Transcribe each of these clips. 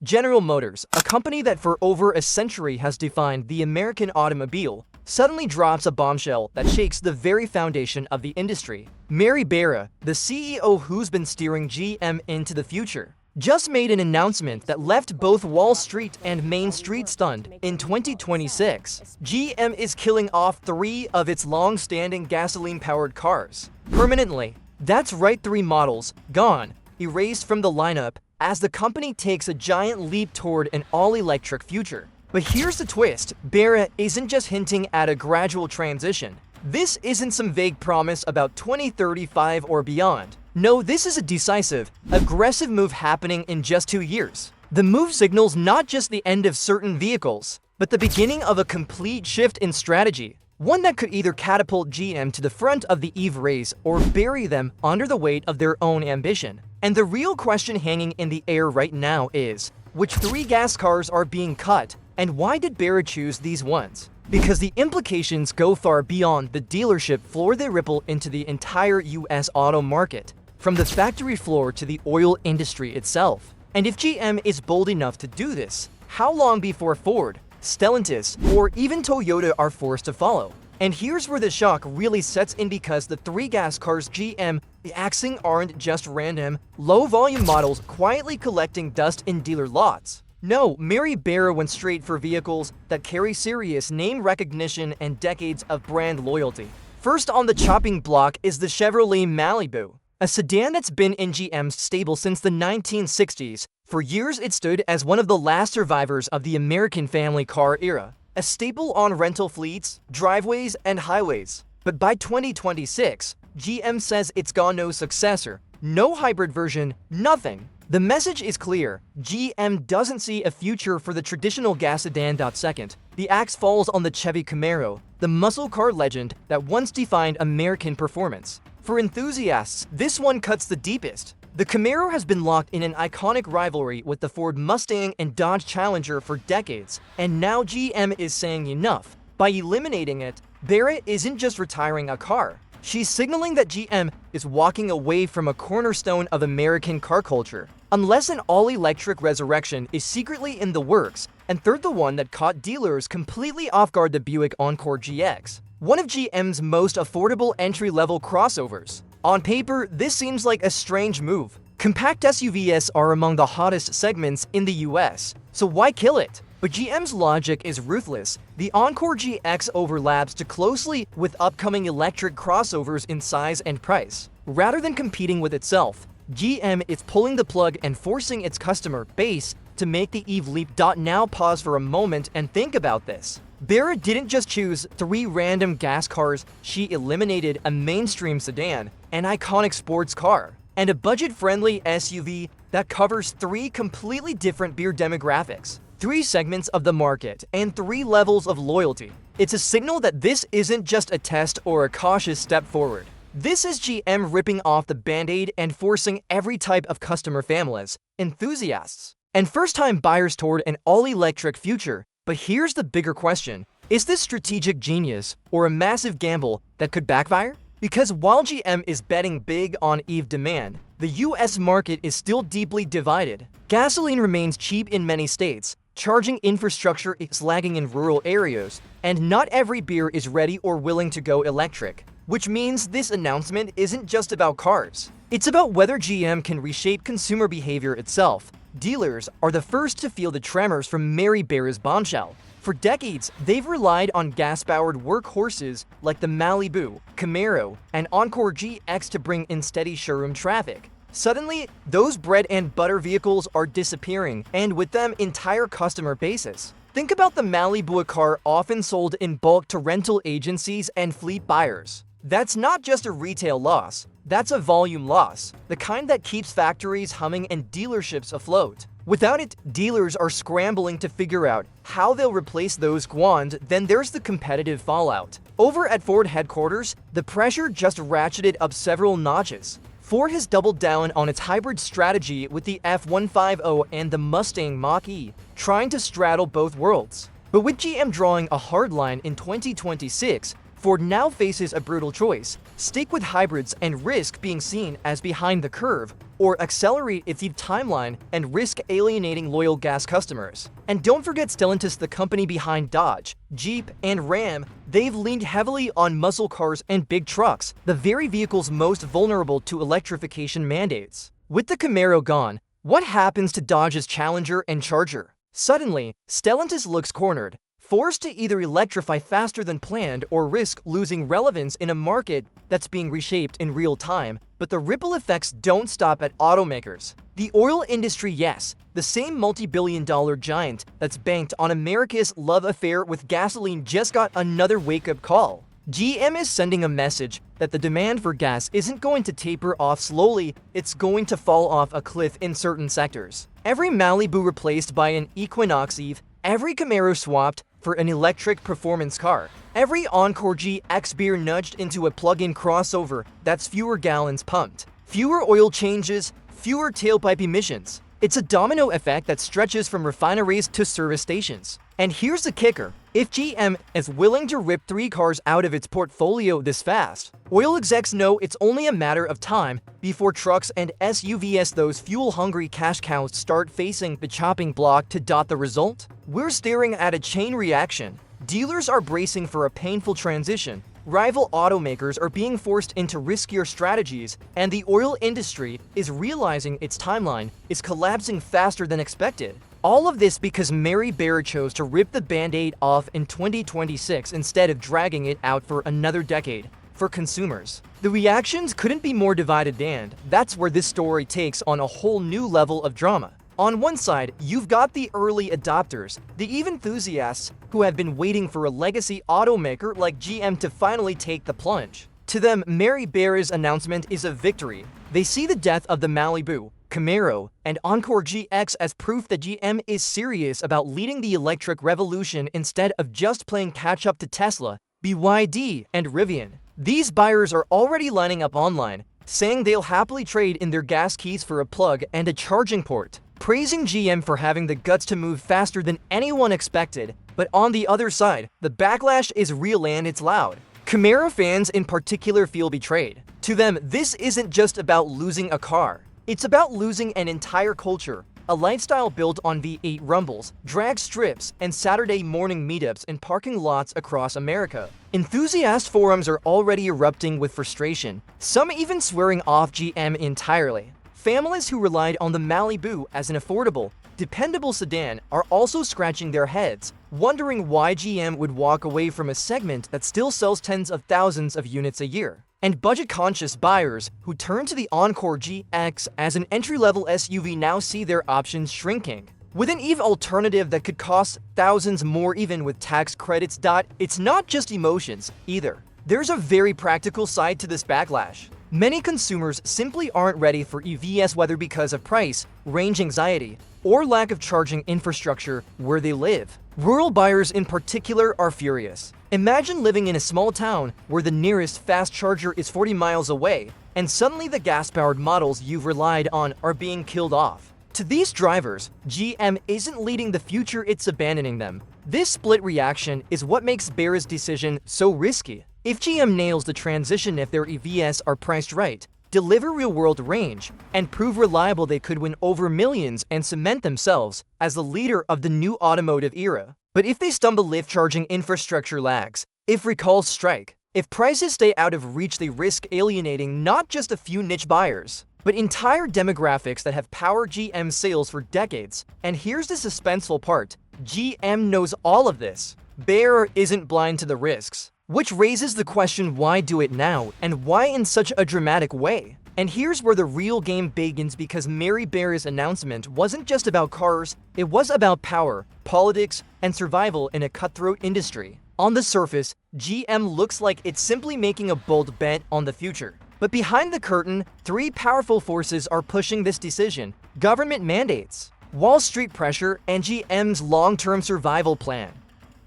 General Motors, a company that for over a century has defined the American automobile, suddenly drops a bombshell that shakes the very foundation of the industry. Mary Barra, the CEO who's been steering GM into the future, just made an announcement that left both Wall Street and Main Street stunned. In 2026, GM is killing off 3 of its long-standing gasoline-powered cars permanently. That's right, 3 models gone, erased from the lineup, as the company takes a giant leap toward an all-electric future. But here's the twist: Barra isn't just hinting at a gradual transition. This isn't some vague promise about 2035 or beyond. No, this is a decisive, aggressive move happening in just 2 years. The move signals not just the end of certain vehicles, but the beginning of a complete shift in strategy. One that could either catapult GM to the front of the EV race or bury them under the weight of their own ambition. And the real question hanging in the air right now is, which 3 gas cars are being cut, and why did Barra choose these ones? Because the implications go far beyond the dealership floor. They ripple into the entire US auto market, from the factory floor to the oil industry itself. And if GM is bold enough to do this, how long before Ford, Stellantis, or even Toyota are forced to follow? And here's where the shock really sets in, because the 3 gas cars GM, the Axing, aren't just random, low-volume models quietly collecting dust in dealer lots. No, Mary Barra went straight for vehicles that carry serious name recognition and decades of brand loyalty. First on the chopping block is the Chevrolet Malibu, a sedan that's been in GM's stable since the 1960s. For years, it stood as one of the last survivors of the American family car era, a staple on rental fleets, driveways, and highways. But by 2026, GM says it's got no successor, no hybrid version, nothing. The message is clear: GM doesn't see a future for the traditional gas sedan. Second, the axe falls on the Chevy Camaro, the muscle car legend that once defined American performance. For enthusiasts, this one cuts the deepest. The Camaro has been locked in an iconic rivalry with the Ford Mustang and Dodge Challenger for decades, and now GM is saying enough. By eliminating it, Barra isn't just retiring a car. She's signaling that GM is walking away from a cornerstone of American car culture. Unless an all-electric resurrection is secretly in the works. And third, the one that caught dealers completely off guard: the Buick Encore GX, one of GM's most affordable entry-level crossovers. On paper, this seems like a strange move. Compact SUVs are among the hottest segments in the US, so why kill it? But GM's logic is ruthless. The Encore GX overlaps too closely with upcoming electric crossovers in size and price. Rather than competing with itself, GM is pulling the plug and forcing its customer base to make the EV leap. Now pause for a moment and think about this. Barra didn't just choose 3 random gas cars, she eliminated a mainstream sedan, an iconic sports car, and a budget-friendly SUV that covers 3 completely different beer demographics, 3 segments of the market, and 3 levels of loyalty. It's a signal that this isn't just a test or a cautious step forward. This is GM ripping off the Band-Aid and forcing every type of customer: families, enthusiasts, and first-time buyers toward an all-electric future. But here's the bigger question: is this strategic genius or a massive gamble that could backfire? Because while GM is betting big on EV demand, the US market is still deeply divided. Gasoline remains cheap in many states, charging infrastructure is lagging in rural areas, and not every beer is ready or willing to go electric. Which means this announcement isn't just about cars. It's about whether GM can reshape consumer behavior itself. Dealers are the first to feel the tremors from Mary Barra's bombshell. For decades, they've relied on gas-powered workhorses like the Malibu, Camaro, and Encore GX to bring in steady showroom traffic. Suddenly, those bread and butter vehicles are disappearing, and with them, entire customer bases. Think about the Malibu, a car often sold in bulk to rental agencies and fleet buyers. That's not just a retail loss, that's a volume loss, the kind that keeps factories humming and dealerships afloat. Without it, dealers are scrambling to figure out how they'll replace those gone. Then there's the competitive fallout. Over at Ford headquarters, the pressure just ratcheted up several notches. Ford has doubled down on its hybrid strategy with the F-150 and the Mustang Mach-E, trying to straddle both worlds. But with GM drawing a hard line in 2026, Ford now faces a brutal choice: stick with hybrids and risk being seen as behind the curve, or accelerate its EV timeline and risk alienating loyal gas customers. And don't forget Stellantis, the company behind Dodge, Jeep, and Ram. They've leaned heavily on muscle cars and big trucks, the very vehicles most vulnerable to electrification mandates. With the Camaro gone, what happens to Dodge's Challenger and Charger? Suddenly, Stellantis looks cornered, forced to either electrify faster than planned or risk losing relevance in a market that's being reshaped in real time. But the ripple effects don't stop at automakers. The oil industry, yes, the same multi-billion-dollar giant that's banked on America's love affair with gasoline, just got another wake-up call. GM is sending a message that the demand for gas isn't going to taper off slowly, it's going to fall off a cliff in certain sectors. Every Malibu replaced by an Equinox EV, every Camaro swapped for an electric performance car, every Encore GX beer nudged into a plug-in crossover, that's fewer gallons pumped, fewer oil changes, fewer tailpipe emissions. It's a domino effect that stretches from refineries to service stations. And here's the kicker: if GM is willing to rip 3 cars out of its portfolio this fast, oil execs know it's only a matter of time before trucks and SUVs, those fuel-hungry cash cows, start facing the chopping block. To dot the result, we're staring at a chain reaction. Dealers are bracing for a painful transition, rival automakers are being forced into riskier strategies, and the oil industry is realizing its timeline is collapsing faster than expected. All of this because Mary Barra chose to rip the band-aid off in 2026 instead of dragging it out for another decade. For consumers, the reactions couldn't be more divided, and that's where this story takes on a whole new level of drama. On one side, you've got the early adopters, the EV enthusiasts who have been waiting for a legacy automaker like GM to finally take the plunge. To them, Mary Barra's announcement is a victory. They see the death of the Malibu, Camaro, and Encore GX as proof that GM is serious about leading the electric revolution instead of just playing catch-up to Tesla, BYD, and Rivian. These buyers are already lining up online, saying they'll happily trade in their gas keys for a plug and a charging port, praising GM for having the guts to move faster than anyone expected. But on the other side, the backlash is real and it's loud. Camaro fans in particular feel betrayed. To them, this isn't just about losing a car. It's about losing an entire culture, a lifestyle built on V8 rumbles, drag strips, and Saturday morning meetups in parking lots across America. Enthusiast forums are already erupting with frustration, some even swearing off GM entirely. Families who relied on the Malibu as an affordable, dependable sedan are also scratching their heads, wondering why GM would walk away from a segment that still sells tens of thousands of units a year. And budget-conscious buyers who turn to the Encore GX as an entry-level SUV now see their options shrinking. With an EV alternative that could cost thousands more even with tax credits. It's not just emotions either. There's a very practical side to this backlash. Many consumers simply aren't ready for EVs, whether because of price, range anxiety, or lack of charging infrastructure where they live. Rural buyers in particular are furious. Imagine living in a small town where the nearest fast charger is 40 miles away, and suddenly the gas-powered models you've relied on are being killed off. To these drivers, GM isn't leading the future, it's abandoning them. This split reaction is what makes Barra's decision so risky. If GM nails the transition, if their EVs are priced right, deliver real-world range, and prove reliable, they could win over millions and cement themselves as the leader of the new automotive era. But if they stumble, if charging infrastructure lags, if recalls strike, if prices stay out of reach, they risk alienating not just a few niche buyers, but entire demographics that have powered GM sales for decades. And here's the suspenseful part: GM knows all of this. Barra isn't blind to the risks. Which raises the question, why do it now, and why in such a dramatic way? And here's where the real game begins, because Mary Barra's announcement wasn't just about cars, it was about power, politics, and survival in a cutthroat industry. On the surface, GM looks like it's simply making a bold bet on the future. But behind the curtain, 3 powerful forces are pushing this decision: government mandates, Wall Street pressure, and GM's long-term survival plan.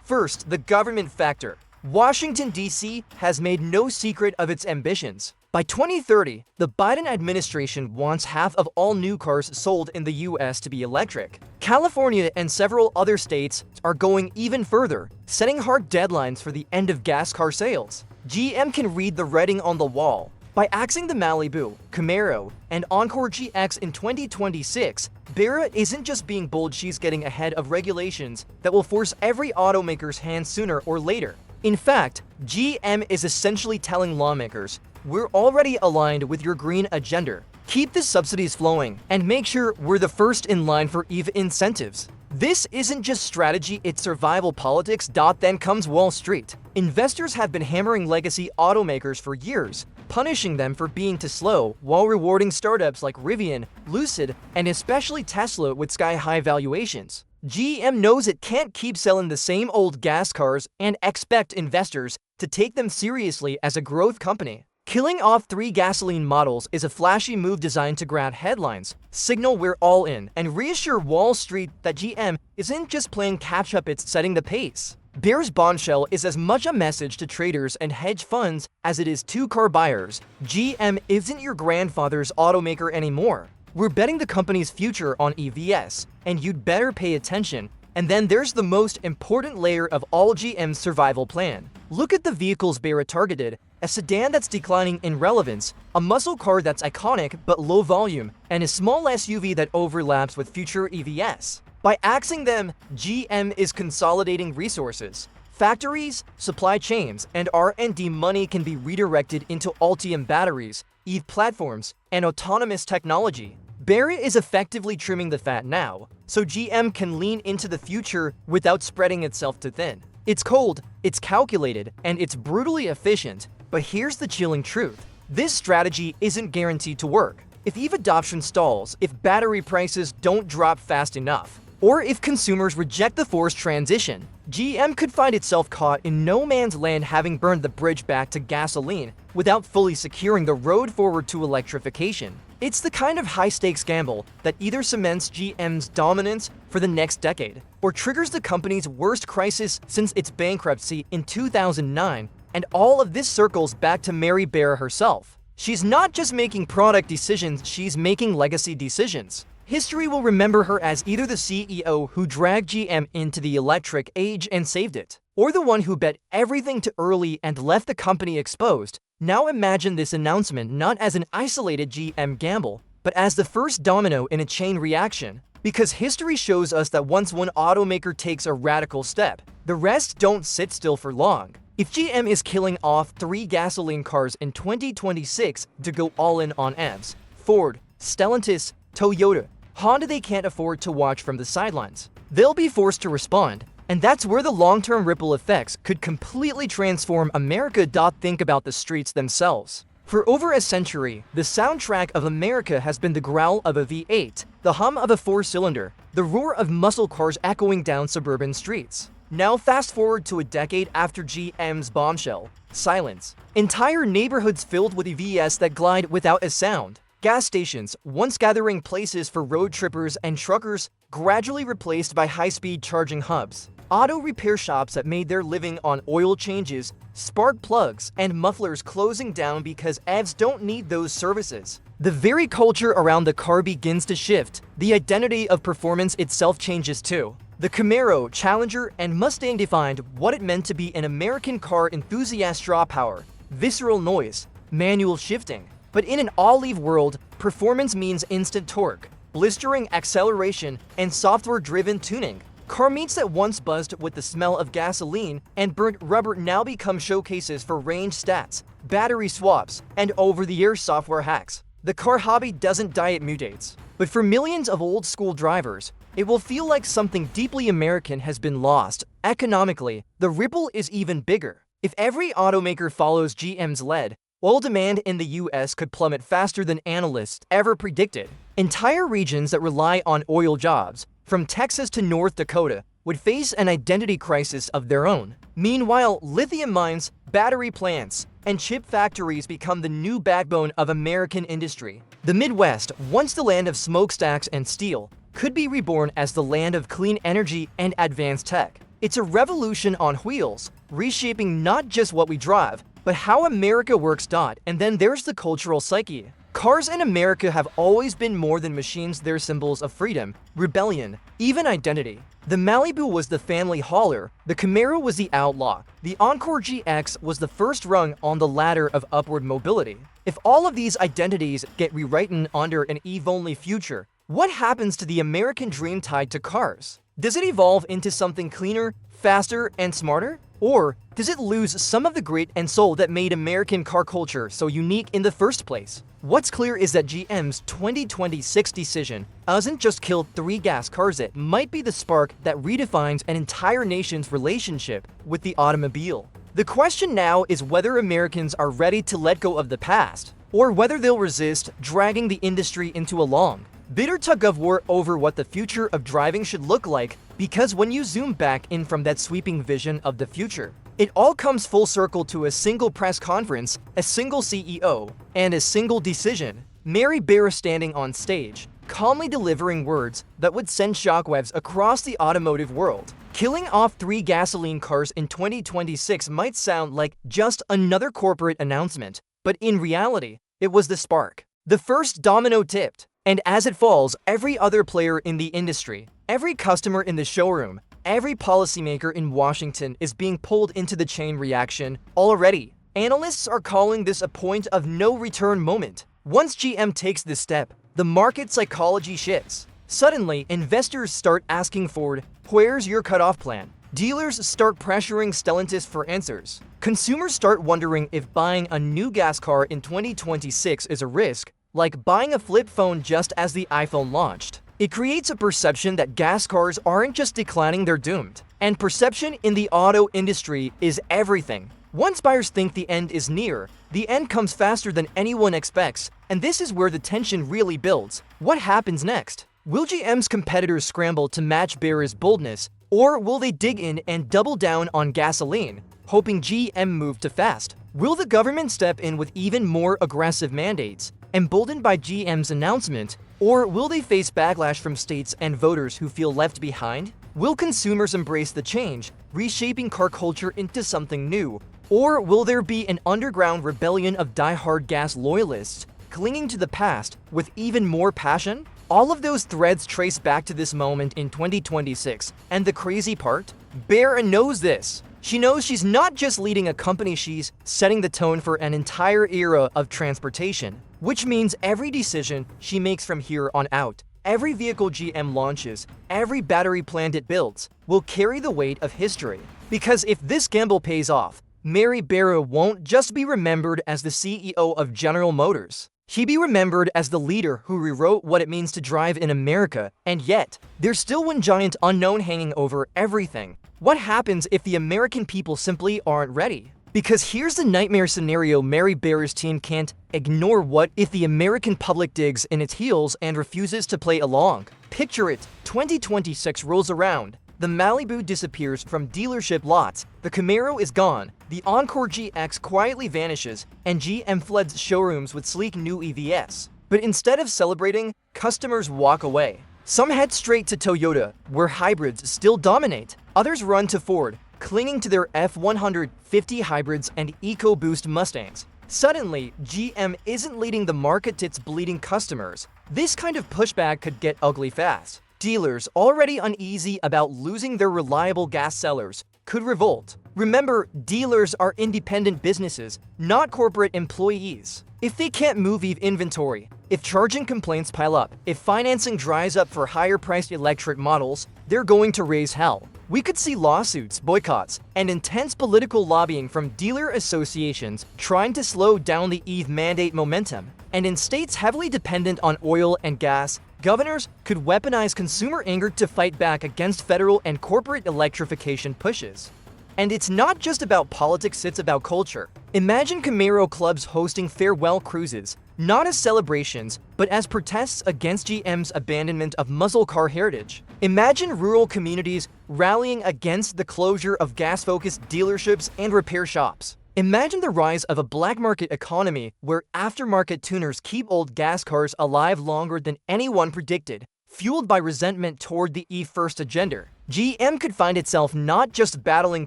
First, the government factor. Washington, D.C. has made no secret of its ambitions. By 2030, the Biden administration wants half of all new cars sold in the US to be electric. California and several other states are going even further, setting hard deadlines for the end of gas car sales. GM can read the writing on the wall. By axing the Malibu, Camaro, and Encore GX in 2026, Barra isn't just being bold, she's getting ahead of regulations that will force every automaker's hand sooner or later. In fact, GM is essentially telling lawmakers, we're already aligned with your green agenda. Keep the subsidies flowing and make sure we're the first in line for EV incentives. This isn't just strategy, it's survival politics. Then comes Wall Street. Investors have been hammering legacy automakers for years, punishing them for being too slow while rewarding startups like Rivian, Lucid, and especially Tesla with sky-high valuations. GM knows it can't keep selling the same old gas cars and expect investors to take them seriously as a growth company. Killing off 3 gasoline models is a flashy move designed to grab headlines, signal we're all in, and reassure Wall Street that GM isn't just playing catch-up, it's setting the pace. Barra's bombshell is as much a message to traders and hedge funds as it is to car buyers. GM isn't your grandfather's automaker anymore. We're betting the company's future on EVs, and you'd better pay attention. And then there's the most important layer of all GM's survival plan. Look at the vehicles Barra targeted: a sedan that's declining in relevance, a muscle car that's iconic but low volume, and a small SUV that overlaps with future EVs. By axing them, GM is consolidating resources. Factories, supply chains, and R&D money can be redirected into Ultium batteries, EV platforms, and autonomous technology. Barra is effectively trimming the fat now, so GM can lean into the future without spreading itself too thin. It's cold, it's calculated, and it's brutally efficient. But here's the chilling truth. This strategy isn't guaranteed to work. If EV adoption stalls, if battery prices don't drop fast enough, or if consumers reject the forced transition, GM could find itself caught in no man's land, having burned the bridge back to gasoline without fully securing the road forward to electrification. It's the kind of high-stakes gamble that either cements GM's dominance for the next decade or triggers the company's worst crisis since its bankruptcy in 2009. And all of this circles back to Mary Barra herself. She's not just making product decisions, she's making legacy decisions. History will remember her as either the CEO who dragged GM into the electric age and saved it, or the one who bet everything too early and left the company exposed. Now imagine this announcement not as an isolated GM gamble, but as the first domino in a chain reaction. Because history shows us that once one automaker takes a radical step, the rest don't sit still for long. If GM is killing off 3 gasoline cars in 2026 to go all in on EVs, Ford, Stellantis, Toyota, Honda, they can't afford to watch from the sidelines. They'll be forced to respond, and that's where the long-term ripple effects could completely transform America. Think about the streets themselves. For over a century, the soundtrack of America has been the growl of a V8, the hum of a 4-cylinder, the roar of muscle cars echoing down suburban streets. Now fast forward to a decade after GM's bombshell. Silence. Entire neighborhoods filled with EVs that glide without a sound. Gas stations, once gathering places for road trippers and truckers, gradually replaced by high-speed charging hubs. Auto repair shops that made their living on oil changes, spark plugs, and mufflers closing down because EVs don't need those services. The very culture around the car begins to shift. The identity of performance itself changes too. The Camaro, Challenger, and Mustang defined what it meant to be an American car enthusiast: raw power, visceral noise, manual shifting. But in an all-EV world, performance means instant torque, blistering acceleration, and software-driven tuning. Car meets that once buzzed with the smell of gasoline and burnt rubber now become showcases for range stats, battery swaps, and over-the-air software hacks. The car hobby doesn't die, it mutates. But for millions of old-school drivers, it will feel like something deeply American has been lost. Economically, the ripple is even bigger. If every automaker follows GM's lead, oil demand in the US could plummet faster than analysts ever predicted. Entire regions that rely on oil jobs, from Texas to North Dakota, would face an identity crisis of their own. Meanwhile, lithium mines, battery plants, and chip factories become the new backbone of American industry. The Midwest, once the land of smokestacks and steel, could be reborn as the land of clean energy and advanced tech. It's a revolution on wheels, reshaping not just what we drive, but how America works. And then there's the cultural psyche. Cars in America have always been more than machines. They're symbols of freedom, rebellion, even identity. The Malibu was the family hauler, the Camaro was the outlaw, the Encore GX was the first rung on the ladder of upward mobility. If all of these identities get rewritten under an EV-only future, what happens to the American dream tied to cars? Does it evolve into something cleaner, faster, and smarter? Or does it lose some of the grit and soul that made American car culture so unique in the first place? What's clear is that GM's 2026 decision hasn't just killed 3 gas cars, it might be the spark that redefines an entire nation's relationship with the automobile. The question now is whether Americans are ready to let go of the past, or whether they'll resist dragging the industry into a long, bitter tug-of-war over what the future of driving should look like, because when you zoom back in from that sweeping vision of the future, it all comes full circle to a single press conference, a single CEO, and a single decision. Mary Barra standing on stage, calmly delivering words that would send shockwaves across the automotive world. Killing off 3 gasoline cars in 2026 might sound like just another corporate announcement, but in reality, it was the spark. The first domino tipped. And as it falls, every other player in the industry, every customer in the showroom, every policymaker in Washington is being pulled into the chain reaction already. Analysts are calling this a point of no return moment. Once GM takes this step, the market psychology shifts. Suddenly, investors start asking Ford, "Where's your cutoff plan?" Dealers start pressuring Stellantis for answers. Consumers start wondering if buying a new gas car in 2026 is a risk, like buying a flip phone just as the iPhone launched. It creates a perception that gas cars aren't just declining, they're doomed. And perception in the auto industry is everything. Once buyers think the end is near, the end comes faster than anyone expects, and this is where the tension really builds. What happens next? Will GM's competitors scramble to match Barra's boldness, or will they dig in and double down on gasoline, hoping GM move too fast? Will the government step in with even more aggressive mandates, emboldened by GM's announcement, or will they face backlash from states and voters who feel left behind? Will consumers embrace the change, reshaping car culture into something new, or will there be an underground rebellion of die-hard gas loyalists clinging to the past with even more passion? All of those threads trace back to this moment in 2026, and the crazy part? Barra knows this. She knows she's not just leading a company, she's setting the tone for an entire era of transportation, which means every decision she makes from here on out, every vehicle GM launches, every battery plant it builds, will carry the weight of history. Because if this gamble pays off, Mary Barra won't just be remembered as the CEO of General Motors. She'll be remembered as the leader who rewrote what it means to drive in America, and yet, there's still one giant unknown hanging over everything. What happens if the American people simply aren't ready? Because here's the nightmare scenario Mary Barra's team can't ignore. What if the American public digs in its heels and refuses to play along? Picture it, 2026 rolls around. The Malibu disappears from dealership lots, the Camaro is gone, the Encore GX quietly vanishes, and GM floods showrooms with sleek new EVs. But instead of celebrating, customers walk away. Some head straight to Toyota, where hybrids still dominate. Others run to Ford, clinging to their F-150 hybrids and EcoBoost Mustangs. Suddenly, GM isn't leading the market, it's bleeding customers. This kind of pushback could get ugly fast. Dealers, already uneasy about losing their reliable gas sellers, could revolt. Remember, dealers are independent businesses, not corporate employees. If they can't move EV inventory, if charging complaints pile up, if financing dries up for higher-priced electric models, they're going to raise hell. We could see lawsuits, boycotts, and intense political lobbying from dealer associations trying to slow down the EV mandate momentum. And in states heavily dependent on oil and gas, governors could weaponize consumer anger to fight back against federal and corporate electrification pushes. And it's not just about politics, it's about culture. Imagine Camaro clubs hosting farewell cruises, not as celebrations, but as protests against GM's abandonment of muscle car heritage. Imagine rural communities rallying against the closure of gas-focused dealerships and repair shops. Imagine the rise of a black market economy where aftermarket tuners keep old gas cars alive longer than anyone predicted, fueled by resentment toward the E-first agenda. GM could find itself not just battling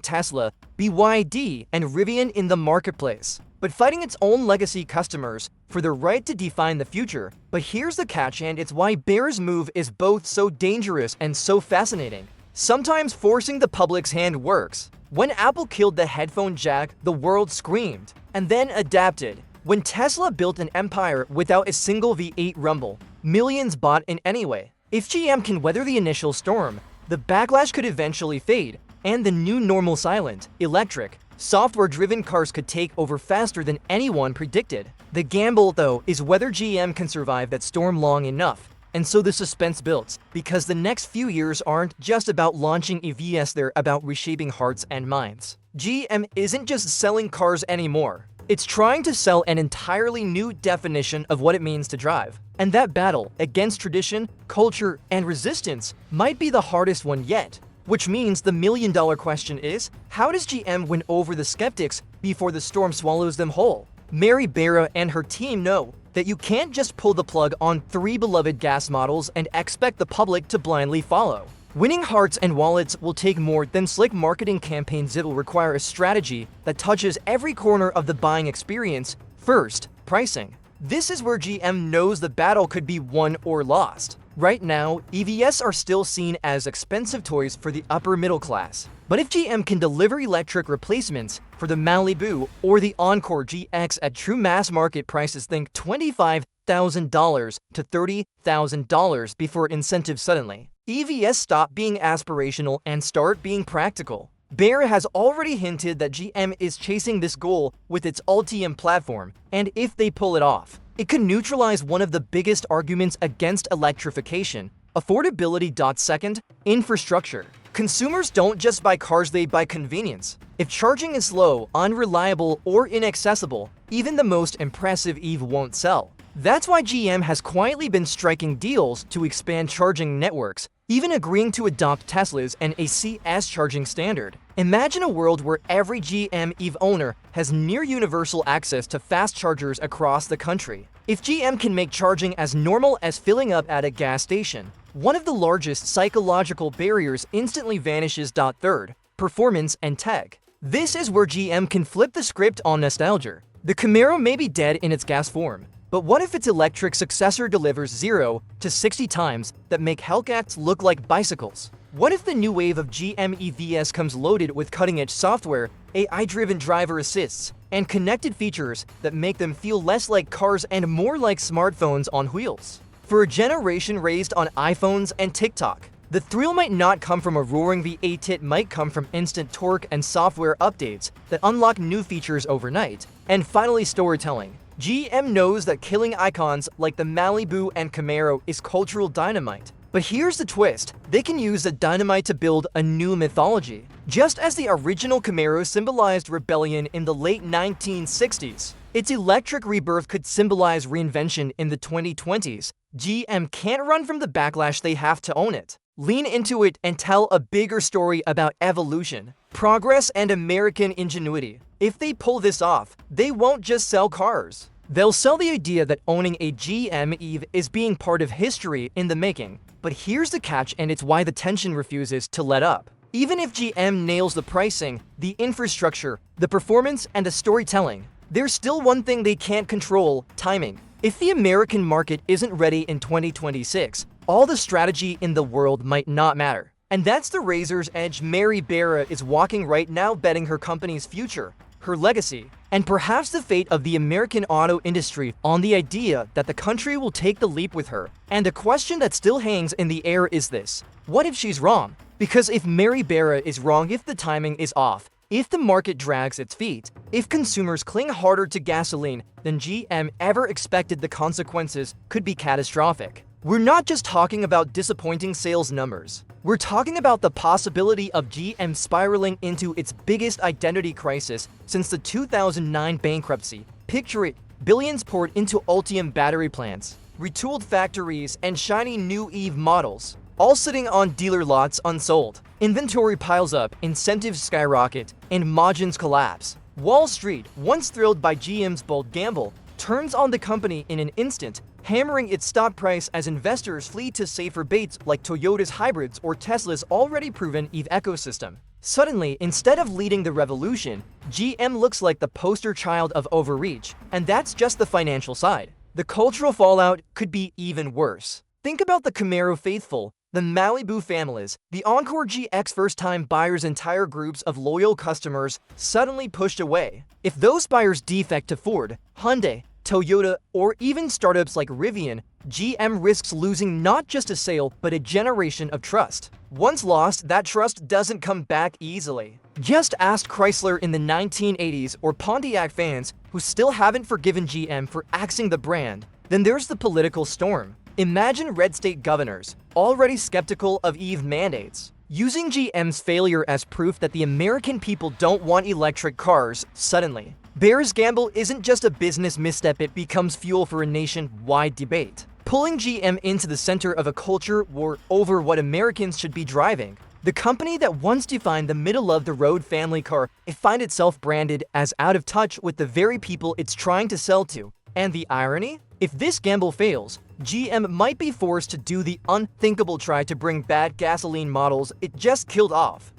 Tesla, BYD, and Rivian in the marketplace, but fighting its own legacy customers for the right to define the future. But here's the catch, and it's why Barra's move is both so dangerous and so fascinating. Sometimes forcing the public's hand works. When Apple killed the headphone jack, the world screamed, and then adapted. When Tesla built an empire without a single V8 rumble, millions bought in anyway. If GM can weather the initial storm, the backlash could eventually fade, and the new normal silent, electric, software-driven cars could take over faster than anyone predicted. The gamble, though, is whether GM can survive that storm long enough. And so the suspense builds, because the next few years aren't just about launching EVs, they're about reshaping hearts and minds. GM isn't just selling cars anymore. It's trying to sell an entirely new definition of what it means to drive. And that battle against tradition, culture, and resistance might be the hardest one yet. Which means the million-dollar question is, how does GM win over the skeptics before the storm swallows them whole? Mary Barra and her team know that you can't just pull the plug on 3 beloved gas models and expect the public to blindly follow. Winning hearts and wallets will take more than slick marketing campaigns. It will require a strategy that touches every corner of the buying experience. First, pricing. This is where GM knows the battle could be won or lost. Right now, EVs are still seen as expensive toys for the upper middle class. But if GM can deliver electric replacements for the Malibu or the Encore GX at true mass market prices, think $25,000 to $30,000 before incentives suddenly, EVs stop being aspirational and start being practical. Barra has already hinted that GM is chasing this goal with its Ultium platform, and if they pull it off, it could neutralize one of the biggest arguments against electrification: affordability. Second, infrastructure. Consumers don't just buy cars, they buy convenience. If charging is slow, unreliable, or inaccessible, even the most impressive EV won't sell. That's why GM has quietly been striking deals to expand charging networks, even agreeing to adopt Tesla's NACS charging standard. Imagine a world where every GM EV owner has near-universal access to fast chargers across the country. If GM can make charging as normal as filling up at a gas station, one of the largest psychological barriers instantly vanishes. Third, performance and tech. This is where GM can flip the script on nostalgia. The Camaro may be dead in its gas form, but what if its electric successor delivers 0 to 60 times that make Hellcats look like bicycles? What if the new wave of GM EVs comes loaded with cutting-edge software, AI-driven driver assists, and connected features that make them feel less like cars and more like smartphones on wheels? For a generation raised on iPhones and TikTok, the thrill might not come from a roaring V8, it might come from instant torque and software updates that unlock new features overnight. And finally, storytelling. GM knows that killing icons like the Malibu and Camaro is cultural dynamite. But here's the twist: they can use the dynamite to build a new mythology. Just as the original Camaro symbolized rebellion in the late 1960s, its electric rebirth could symbolize reinvention in the 2020s. GM can't run from the backlash, they have to own it, lean into it, and tell a bigger story about evolution, progress, and American ingenuity. If they pull this off, they won't just sell cars. They'll sell the idea that owning a GM EV is being part of history in the making. But here's the catch, and it's why the tension refuses to let up. Even if GM nails the pricing, the infrastructure, the performance, and the storytelling, there's still one thing they can't control: timing. If the American market isn't ready in 2026, all the strategy in the world might not matter. And that's the razor's edge Mary Barra is walking right now, betting her company's future, her legacy, and perhaps the fate of the American auto industry on the idea that the country will take the leap with her. And the question that still hangs in the air is this: what if she's wrong? Because if Mary Barra is wrong, if the timing is off, if the market drags its feet, if consumers cling harder to gasoline than GM ever expected, the consequences could be catastrophic. We're not just talking about disappointing sales numbers. We're talking about the possibility of GM spiraling into its biggest identity crisis since the 2009 bankruptcy. Picture it: billions poured into Ultium battery plants, retooled factories, and shiny new EV models, all sitting on dealer lots unsold. Inventory piles up, incentives skyrocket, and margins collapse. Wall Street, once thrilled by GM's bold gamble, turns on the company in an instant, hammering its stock price as investors flee to safer baits like Toyota's hybrids or Tesla's already proven EV ecosystem. Suddenly, instead of leading the revolution, GM looks like the poster child of overreach, and that's just the financial side. The cultural fallout could be even worse. Think about the Camaro faithful, the Malibu families, the Encore GX first-time buyers, entire groups of loyal customers suddenly pushed away. If those buyers defect to Ford, Hyundai, Toyota, or even startups like Rivian, GM risks losing not just a sale, but a generation of trust. Once lost, that trust doesn't come back easily. Just ask Chrysler in the 1980s or Pontiac fans who still haven't forgiven GM for axing the brand. Then there's the political storm. Imagine red state governors, already skeptical of EV mandates, using GM's failure as proof that the American people don't want electric cars suddenly. Barra's gamble isn't just a business misstep, it becomes fuel for a nationwide debate, pulling GM into the center of a culture war over what Americans should be driving. The company that once defined the middle-of-the-road family car, it finds itself branded as out of touch with the very people it's trying to sell to. And the irony? If this gamble fails, GM might be forced to do the unthinkable, try to bring bad gasoline models it just killed off.